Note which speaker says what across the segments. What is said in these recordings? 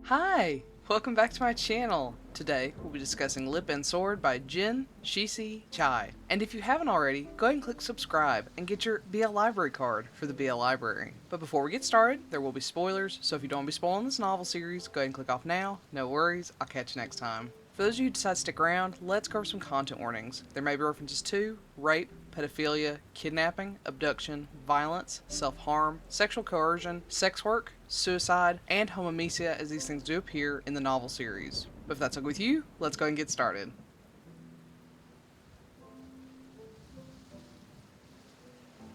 Speaker 1: Hi! Welcome back to my channel! Today, we'll be discussing Lip and Sword by Jin Shisi Chai. And if you haven't already, go ahead and click subscribe and get your BL Library card for the BL Library. But before we get started, there will be spoilers, so if you don't want to be spoiling this novel series, go ahead and click off now. No worries, I'll catch you next time. For those of you who decide to stick around, let's cover some content warnings. There may be references to rape, pedophilia, kidnapping, abduction, violence, self-harm, sexual coercion, sex work, suicide, and homomesia as these things do appear in the novel series. But if that's okay with you, let's go and get started.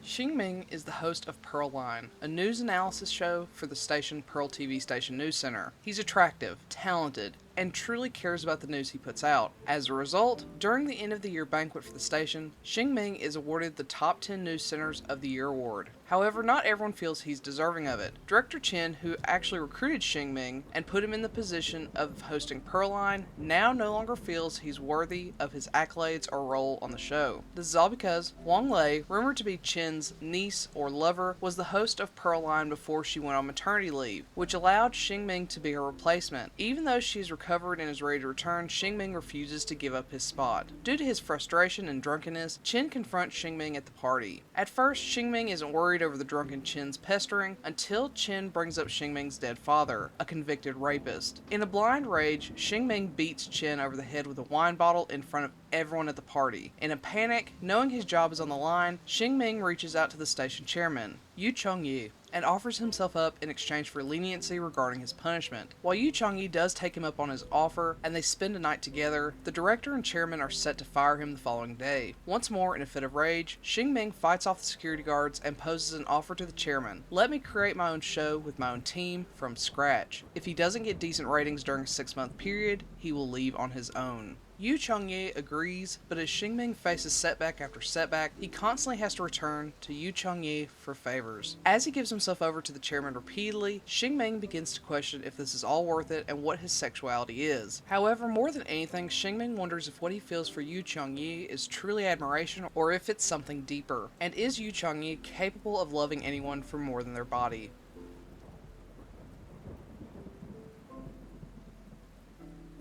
Speaker 1: Xingming is the host of Pearl Line, a news analysis show for the station Pearl TV Station News Center. He's attractive, talented, and truly cares about the news he puts out. As a result, during the end of the year banquet for the station, Xingming is awarded the Top 10 News Centers of the Year award. However, not everyone feels he's deserving of it. Director Chen, who actually recruited Xingming and put him in the position of hosting Pearl Line, now no longer feels he's worthy of his accolades or role on the show. This is all because Wang Lei, rumored to be Chen's niece or lover, was the host of Pearl Line before she went on maternity leave, which allowed Xingming to be her replacement. Even though she's recovered and is ready to return, Xingming refuses to give up his spot. Due to his frustration and drunkenness, Chen confronts Xingming at the party. At first, Xingming isn't worried over the drunken Chen's pestering until Chen brings up Xingming's dead father, a convicted rapist. In a blind rage, Xingming beats Chen over the head with a wine bottle in front of everyone at the party. In a panic, knowing his job is on the line, Xingming reaches out to the station chairman, Yu Chongyi, and offers himself up in exchange for leniency regarding his punishment. While Yu Chongyi does take him up on his offer, and they spend a night together, the director and chairman are set to fire him the following day. Once more, in a fit of rage, Xingming fights off the security guards and poses an offer to the chairman. Let me create my own show with my own team from scratch. If he doesn't get decent ratings during a 6-month period, he will leave on his own. Yu Chongye agrees, but as Xingming faces setback after setback, he constantly has to return to Yu Chongye for favors. As he gives himself over to the chairman repeatedly, Xingming begins to question if this is all worth it and what his sexuality is. However, more than anything, Xingming wonders if what he feels for Yu Chongye is truly admiration or if it's something deeper. And is Yu Chongye capable of loving anyone for more than their body?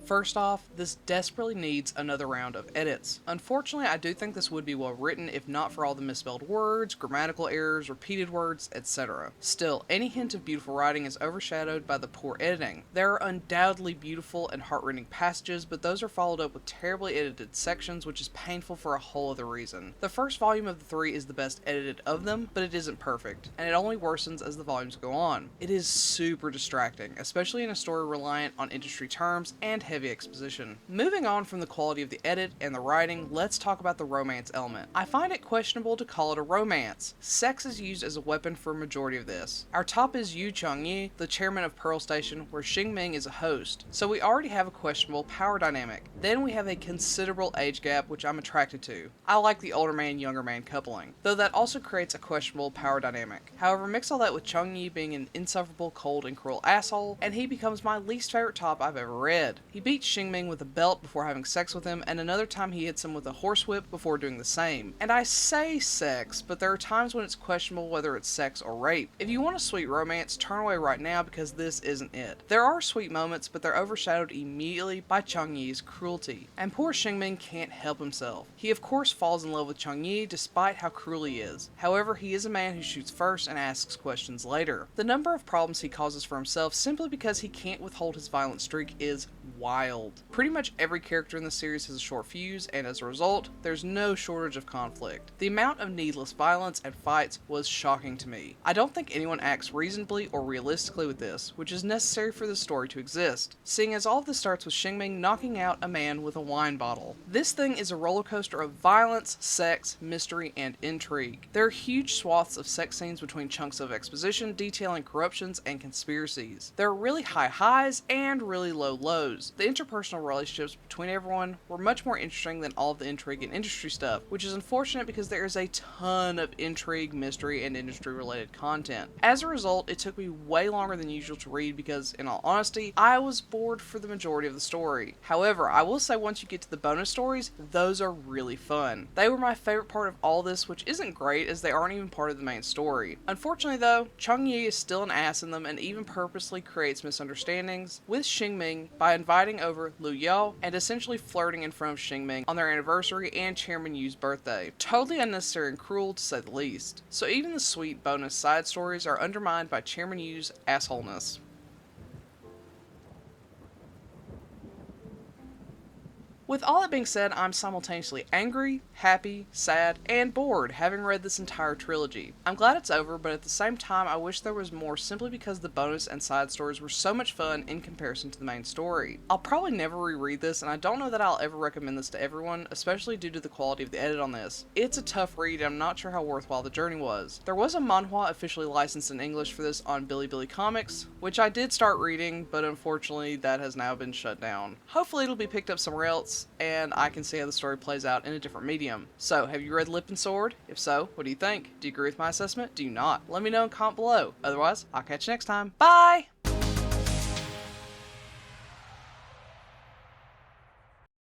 Speaker 1: First off, this desperately needs another round of edits. Unfortunately, I do think this would be well written if not for all the misspelled words, grammatical errors, repeated words, etc. Still, any hint of beautiful writing is overshadowed by the poor editing. There are undoubtedly beautiful and heart-rending passages, but those are followed up with terribly edited sections, which is painful for a whole other reason. The first volume of the 3 is the best edited of them, but it isn't perfect, and it only worsens as the volumes go on. It is super distracting, especially in a story reliant on industry terms and heavy exposition. Moving on from the quality of the edit and the writing, let's talk about the romance element. I find it questionable to call it a romance. Sex is used as a weapon for a majority of this. Our top is Yu Chongyi, the chairman of Pearl Station, where Xingming is a host, so we already have a questionable power dynamic. Then we have a considerable age gap, which I'm attracted to. I like the older man, younger man coupling, though that also creates a questionable power dynamic. However, mix all that with Chongyi being an insufferable, cold, and cruel asshole, and he becomes my least favorite top I've ever read. He beats Xingming with a belt before having sex with him, and another time he hits him with a horsewhip before doing the same. And I say sex, but there are times when it's questionable whether it's sex or rape. If you want a sweet romance, turn away right now because this isn't it. There are sweet moments, but they're overshadowed immediately by Chongyi's cruelty. And poor Xingming can't help himself. He of course falls in love with Chongyi despite how cruel he is. However, he is a man who shoots first and asks questions later. The number of problems he causes for himself simply because he can't withhold his violent streak is wild. Pretty much every character in the series has a short fuse, and as a result, there's no shortage of conflict. The amount of needless violence and fights was shocking to me. I don't think anyone acts reasonably or realistically with this, which is necessary for the story to exist, seeing as all of this starts with Xingming knocking out a man with a wine bottle. This thing is a roller coaster of violence, sex, mystery, and intrigue. There are huge swaths of sex scenes between chunks of exposition detailing corruptions and conspiracies. There are really high highs and really low lows. The interpersonal relationships between everyone were much more interesting than all of the intrigue and industry stuff, which is unfortunate because there is a ton of intrigue, mystery, and industry related content. As a result, it took me way longer than usual to read because, in all honesty, I was bored for the majority of the story. However, I will say once you get to the bonus stories, those are really fun. They were my favorite part of all this, which isn't great as they aren't even part of the main story. Unfortunately though, Chung Yi is still an ass in them and even purposely creates misunderstandings with Xingming by inviting over Liu Yao and essentially flirting in front of Xingming on their anniversary and Chairman Yu's birthday. Totally unnecessary and cruel to say the least. So even the sweet bonus side stories are undermined by Chairman Yu's assholeness. With all that being said, I'm simultaneously angry, happy, sad, and bored having read this entire trilogy. I'm glad it's over, but at the same time I wish there was more simply because the bonus and side stories were so much fun in comparison to the main story. I'll probably never reread this, and I don't know that I'll ever recommend this to everyone, especially due to the quality of the edit on this. It's a tough read, and I'm not sure how worthwhile the journey was. There was a manhwa officially licensed in English for this on Bilibili Comics, which I did start reading, but unfortunately that has now been shut down. Hopefully it'll be picked up somewhere else, and I can see how the story plays out in a different medium. So, have you read Lip and Sword? If so, what do you think? Do you agree with my assessment? Do you not? Let me know in comment below. Otherwise, I'll catch you next time. Bye!